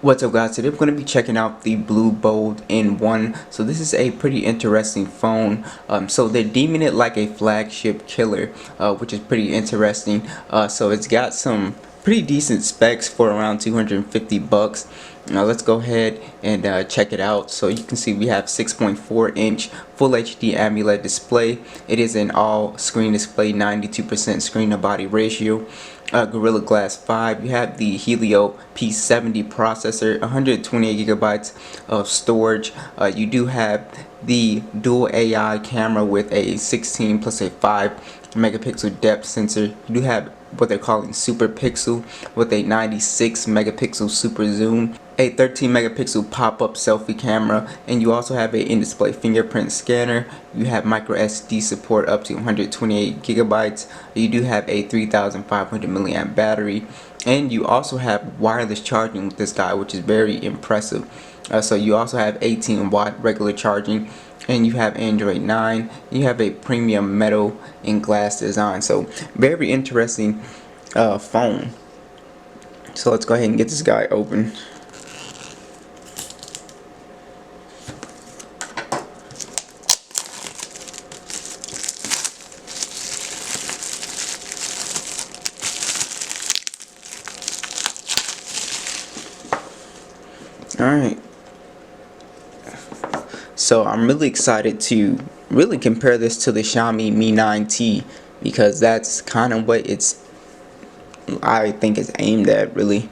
What's up guys, today we're going to be checking out the Blue Bold N1. So this is a pretty interesting phone. So they're deeming it like a flagship killer, which is pretty interesting. So it's got some pretty decent specs for around 250 bucks. Now let's go ahead and check it out. So you can see we have 6.4-inch Full HD AMOLED display. It is an all screen display, 92% screen to body ratio. Gorilla Glass 5. You have the Helio P70 processor, 128 gigabytes of storage. You do have the dual AI camera with a 16 plus a 5 megapixel depth sensor. You do have what they're calling super pixel with a 96 megapixel super zoom, a 13 megapixel pop-up selfie camera, and you also have a in-display fingerprint scanner. You have micro SD support up to 128 gigabytes. You do have a 3500 milliamp battery, and you also have wireless charging with this guy, which is very impressive. So you also have 18-watt regular charging, and you have Android 9. You have a premium metal and glass design. So very interesting phone. So let's go ahead and get this guy open. Alright, so I'm really excited to really compare this to the Xiaomi Mi 9T, because that's kind of what I think it's aimed at really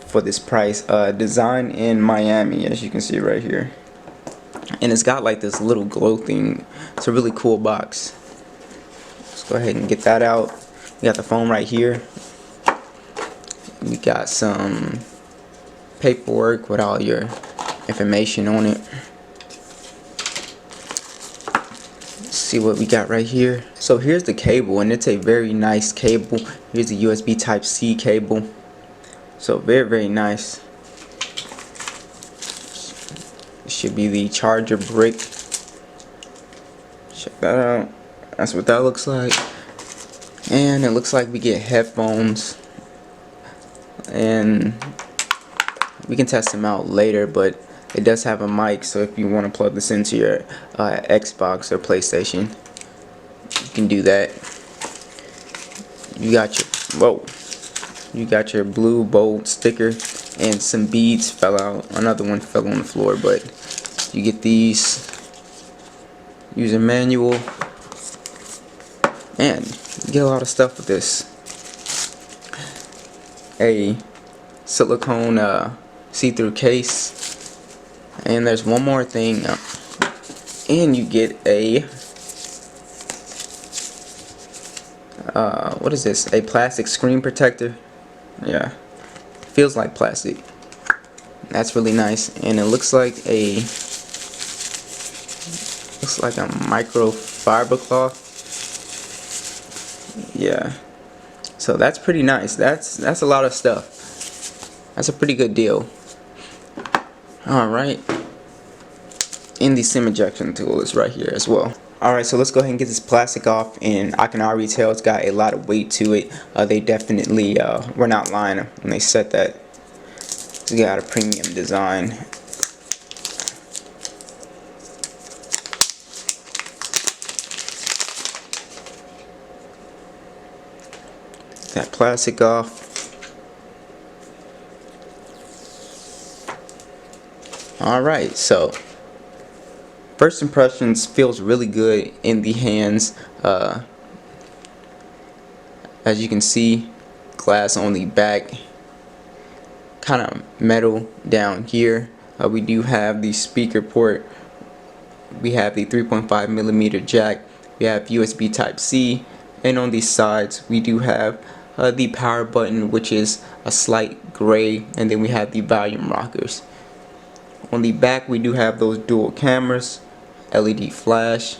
for this price. Designed in Miami, as you can see right here, and it's got like this little glow thing. It's a really cool box. Let's go ahead and get that out. We got the phone right here. We got some paperwork with all your information on it. Let's see what we got right here. So here's the cable, and it's a very nice cable. Here's the USB Type-C cable. So very nice. This should be the charger brick. Check that out. That's what that looks like. And it looks like we get headphones, and we can test them out later, but it does have a mic, so if you want to plug this into your Xbox or PlayStation, you can do that. You got your Blue Bold sticker, and some beads fell out. Another one fell on the floor, but you get these. User manual, and you get a lot of stuff with this. A silicone see-through case, and there's one more thing, and you get a what is this? A plastic screen protector. Yeah, feels like plastic. That's really nice, and it looks like a microfiber cloth. Yeah, so that's pretty nice. That's a lot of stuff. That's a pretty good deal. Alright, and the SIM ejection tool is right here as well. Alright, so let's go ahead and get this plastic off, and I can already tell it's got a lot of weight to it. They definitely were not lying when they said that. It's got a premium design. That plastic off. Alright, so first impressions, feels really good in the hands. As you can see, glass on the back, kind of metal down here. We do have the speaker port. We have the 3.5mm jack. We have USB Type-C, and on these sides we do have the power button, which is a slight gray, and then we have the volume rockers. On the back we do have those dual cameras, LED flash,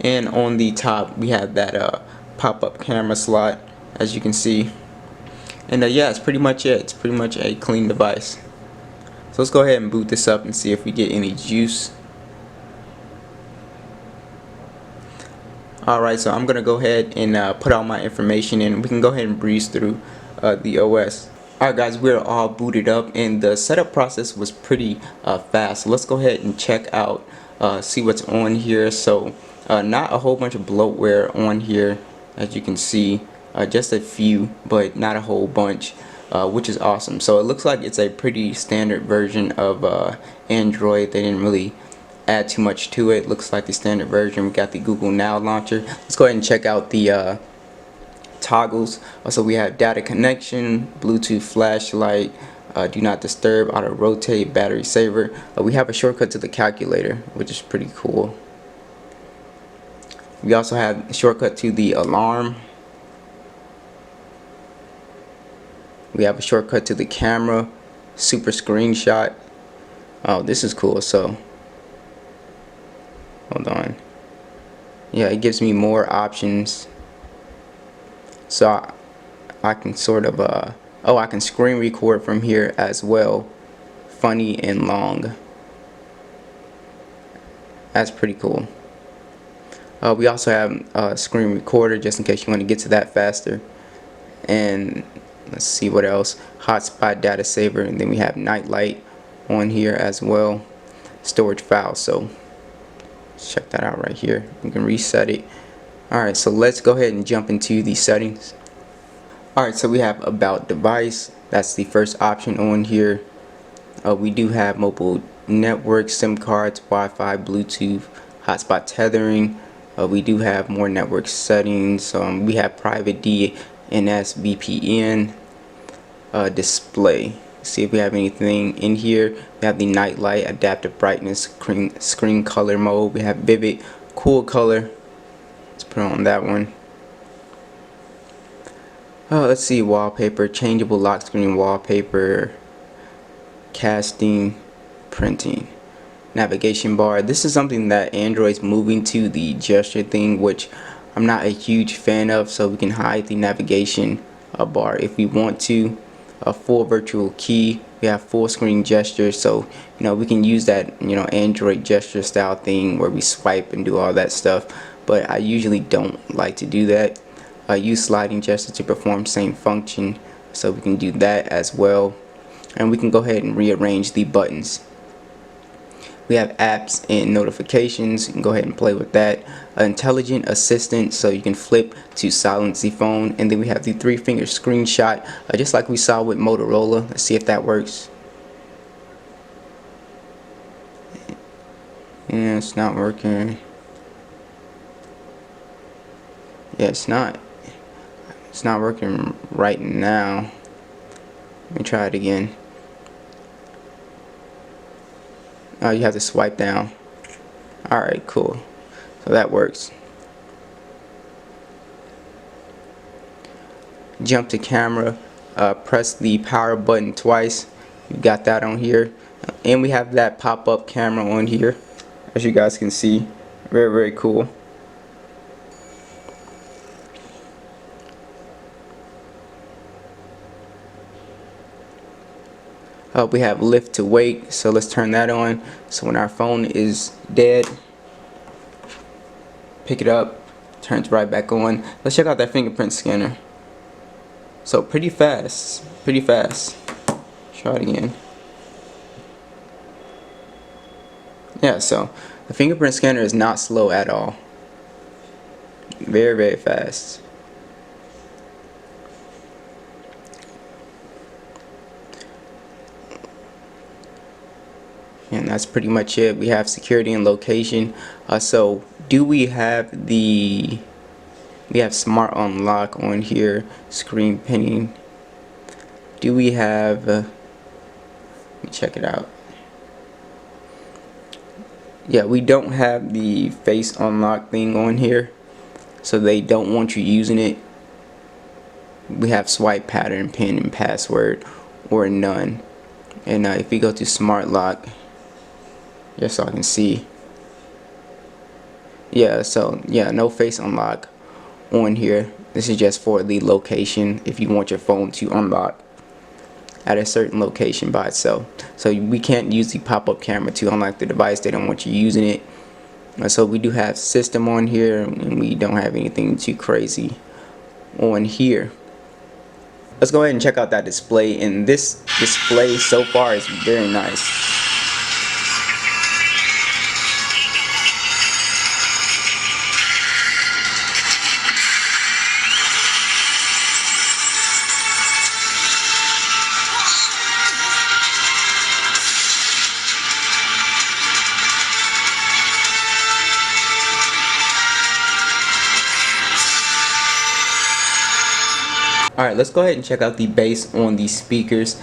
and on the top we have that pop-up camera slot, as you can see. And yeah, it's pretty much it. It's pretty much a clean device. So let's go ahead and boot this up and see if we get any juice. Alright, so I'm gonna go ahead and put all my information in. We can go ahead and breeze through the OS. Alright guys, we're all booted up and the setup process was pretty fast. So let's go ahead and check out, see what's on here. So not a whole bunch of bloatware on here, as you can see, just a few, but not a whole bunch, which is awesome. So it looks like it's a pretty standard version of Android. They didn't really add too much to it. Looks like the standard version. We got the Google Now launcher. Let's go ahead and check out the toggles. So we have data connection, Bluetooth flashlight, do not disturb, auto rotate, battery saver. We have a shortcut to the calculator, which is pretty cool. We also have a shortcut to the alarm. We have a shortcut to the camera, super screenshot. Oh, this is cool. So hold on. Yeah, it gives me more options. So I can sort of oh, I can screen record from here as well, funny and long. That's pretty cool. We also have a screen recorder just in case you want to get to that faster. And let's see what else. Hotspot, data saver, and then we have nightlight on here as well. Storage files. So let's check that out right here. You can reset it. Alright, so let's go ahead and jump into the settings. Alright, so we have about device. That's the first option on here. We do have mobile network, SIM cards, Wi-Fi, Bluetooth, hotspot tethering. We do have more network settings. We have private DNS, VPN, display. See if we have anything in here. We have the night light, adaptive brightness, screen color mode. We have vivid, cool color. Let's put on that one. Let's see, wallpaper, changeable lock screen wallpaper, casting, printing, navigation bar. This is something that Android's moving to, the gesture thing, which I'm not a huge fan of. So we can hide the navigation bar if we want to. A full virtual key. We have full screen gesture, so we can use that Android gesture style thing where we swipe and do all that stuff. But I usually don't like to do that. Use sliding gesture to perform same function, so we can do that as well. And we can go ahead and rearrange the buttons. We have apps and notifications. You can go ahead and play with that. Intelligent assistant, so you can flip to silence the phone. And then we have the 3-finger screenshot, just like we saw with Motorola. Let's see if that works. Yeah, it's not working. Yeah, it's not working right now. Let me try it again. You have to swipe down. Alright, cool. So that works. Jump to camera. Press the power button twice. You got that on here. And we have that pop-up camera on here, as you guys can see. Very, very cool. We have lift to wake, so let's turn that on. So when our phone is dead, pick it up, turns right back on. Let's check out that fingerprint scanner. So pretty fast, pretty fast. Try it again. Yeah, so the fingerprint scanner is not slow at all. Very, very fast. And that's pretty much it. We have security and location. So do we have smart unlock on here, screen pinning. Do we have let me check it out. Yeah, we don't have the face unlock thing on here, so they don't want you using it. We have swipe pattern, pin, and password, or none. And if we go to smart lock, just so I can see. Yeah, so yeah, no face unlock on here. This is just for the location, if you want your phone to unlock at a certain location by itself. So we can't use the pop-up camera to unlock the device. They don't want you using it. So we do have system on here, and we don't have anything too crazy on here. Let's go ahead and check out that display, and this display so far is very nice. Alright, let's go ahead and check out the bass on these speakers.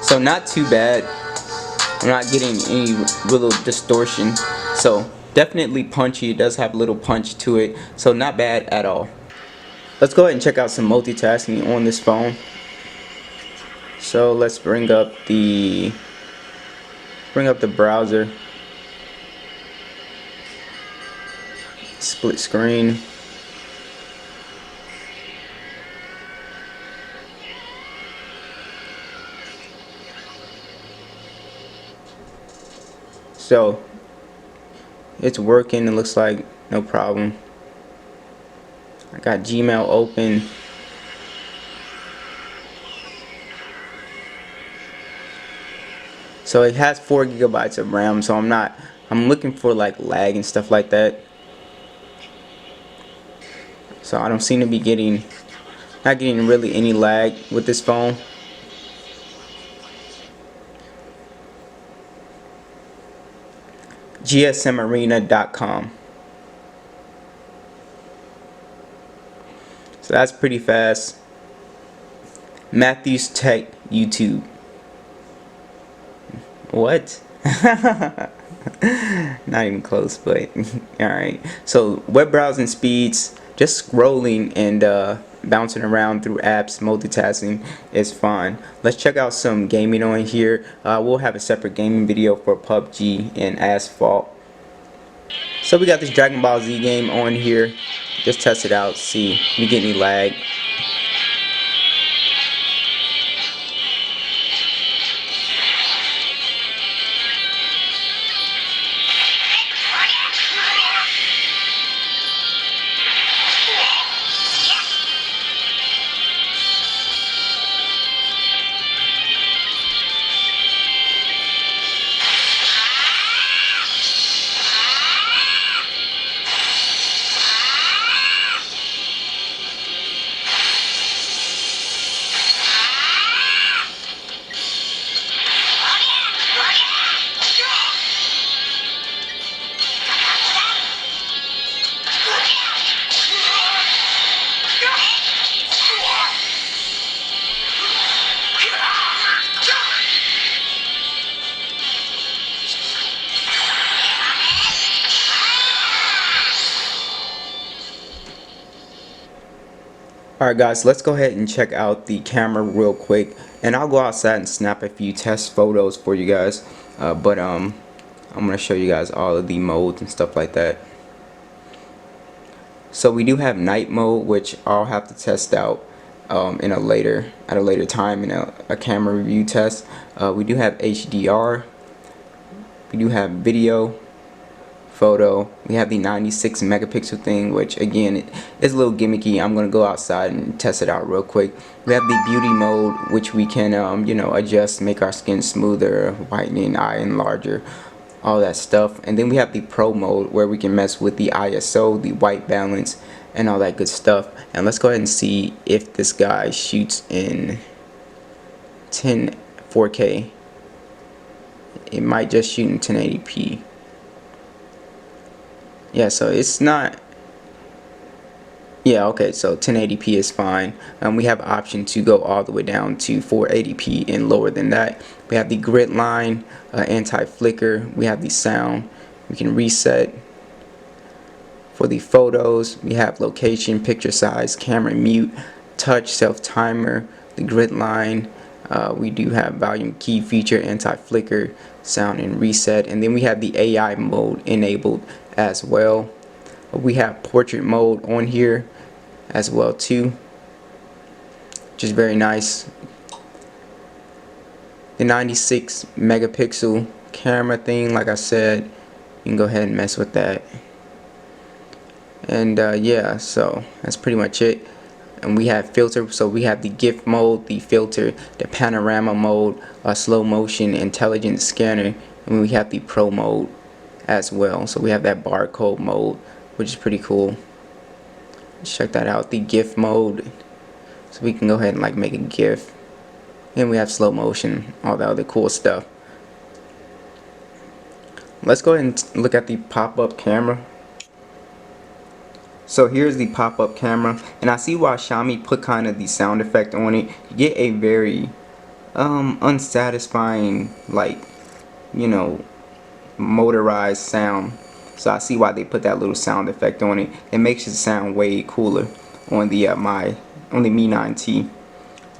So not too bad. I'm not getting any little distortion, so definitely punchy. It does have a little punch to it, so not bad at all. Let's go ahead and check out some multitasking on this phone. So let's bring up the browser, split screen. So it's working, it looks like, no problem. I got Gmail open. So it has 4 gigabytes of RAM, so I'm looking for like lag and stuff like that. So I don't seem to be not getting really any lag with this phone. gsmarena.com. So that's pretty fast. Matthews Tech YouTube. What? Not even close, but alright. So web browsing speeds, just scrolling and bouncing around through apps, multitasking is fine. Let's check out some gaming on here. We'll have a separate gaming video for PUBG and Asphalt. So we got this Dragon Ball Z game on here. Just test it out, see if we get any lag. Alright guys, let's go ahead and check out the camera real quick, and I'll go outside and snap a few test photos for you guys, but I'm going to show you guys all of the modes and stuff like that. So we do have night mode, which I'll have to test out at a later time in a camera review test. We do have HDR, we do have video, photo, we have the 96 megapixel thing, which again is a little gimmicky. I'm gonna go outside and test it out real quick. We have the beauty mode, which we can you know, adjust, make our skin smoother, whitening, eye enlarger, all that stuff. And then we have the pro mode, where we can mess with the ISO, the white balance, and all that good stuff. And let's go ahead and see if this guy shoots in 4K. It might just shoot in 1080p. Yeah, so it's not, yeah, okay, so 1080p is fine. We have an option to go all the way down to 480p and lower than that. We have the grid line, anti-flicker, we have the sound, we can reset. For the photos, we have location, picture size, camera mute, touch, self timer, the grid line, We do have volume key feature, anti-flicker, sound and reset, and then we have the AI mode enabled as well. We have portrait mode on here as well too, which is very nice. The 96 megapixel camera thing, like I said, you can go ahead and mess with that. And yeah, so that's pretty much it. And we have filter, so we have the GIF mode, the filter, the panorama mode, slow motion, intelligent scanner, and we have the pro mode as well. So we have that barcode mode, which is pretty cool. Let's check that out, the GIF mode. So we can go ahead and like make a GIF. And we have slow motion, all the other cool stuff. Let's go ahead and look at the pop-up camera. So here's the pop-up camera, and I see why Xiaomi put kind of the sound effect on it. You get a very unsatisfying, like, you know, motorized sound. So I see why they put that little sound effect on it. It makes it sound way cooler on the on the Mi 9T.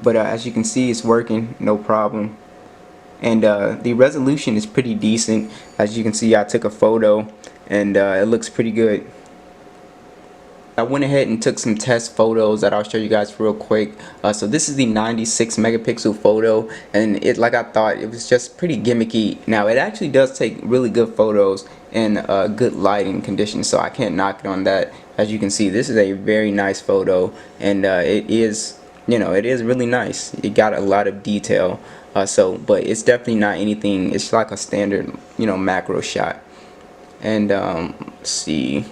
But as you can see, it's working, no problem. And the resolution is pretty decent. As you can see, I took a photo, and it looks pretty good. I went ahead and took some test photos that I'll show you guys real quick. So this is the 96 megapixel photo, and it, like I thought, it was just pretty gimmicky. Now it actually does take really good photos in good lighting conditions, so I can't knock it on that. As you can see, this is a very nice photo, and it is, you know, it is really nice. It got a lot of detail, but it's definitely not anything. It's like a standard, you know, macro shot. And let's see,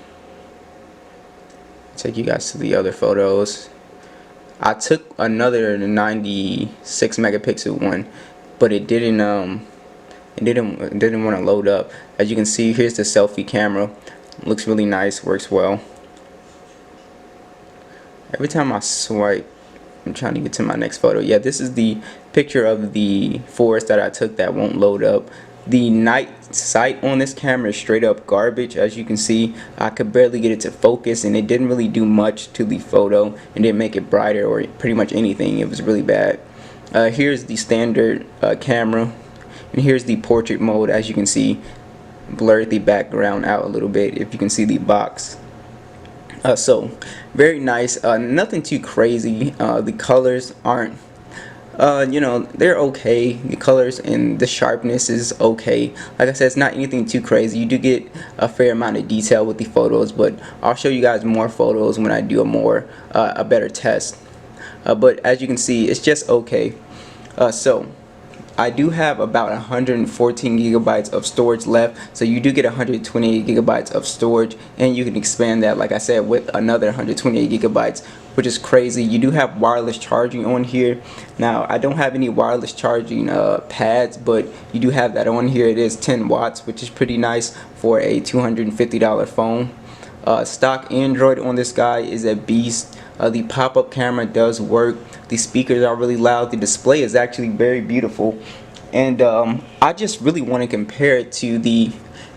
take you guys to the other photos. I took another 96 megapixel one, but it didn't want to load up. As you can see, here's the selfie camera. Looks really nice, works well. Every time I swipe, I'm trying to get to my next photo. Yeah, this is the picture of the forest that I took that won't load up. The night sight on this camera is straight up garbage. As you can see, I could barely get it to focus, and it didn't really do much to the photo, and didn't make it brighter or pretty much anything. It was really bad. Here's the standard camera, and here's the portrait mode. As you can see, blurred the background out a little bit if you can see the box. So very nice, nothing too crazy. The colors aren't, you know, they're okay. The colors and the sharpness is okay. Like I said, it's not anything too crazy. You do get a fair amount of detail with the photos, but I'll show you guys more photos when I do a better test. But as you can see, it's just okay. So I do have about 114 gigabytes of storage left, so you do get 128 gigabytes of storage, and you can expand that, like I said, with another 128 gigabytes, which is crazy. You do have wireless charging on here. Now I don't have any wireless charging pads, but you do have that on here. It is 10 watts, which is pretty nice for a $250 phone. Stock Android on this guy is a beast. The pop-up camera does work. The speakers are really loud. The display is actually very beautiful, and I just really want to compare it to the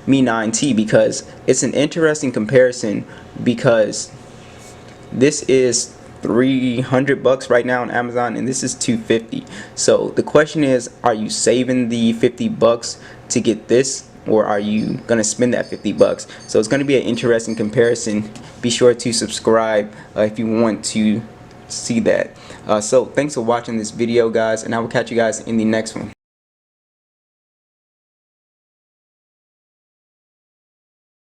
Mi 9T because it's an interesting comparison, because this is $300 right now on Amazon, and this is $250. So the question is, are you saving the $50 to get this, or are you gonna spend that $50? So it's gonna be an interesting comparison. Be sure to subscribe if you want to see that. So thanks for watching this video, guys, and I will catch you guys in the next one.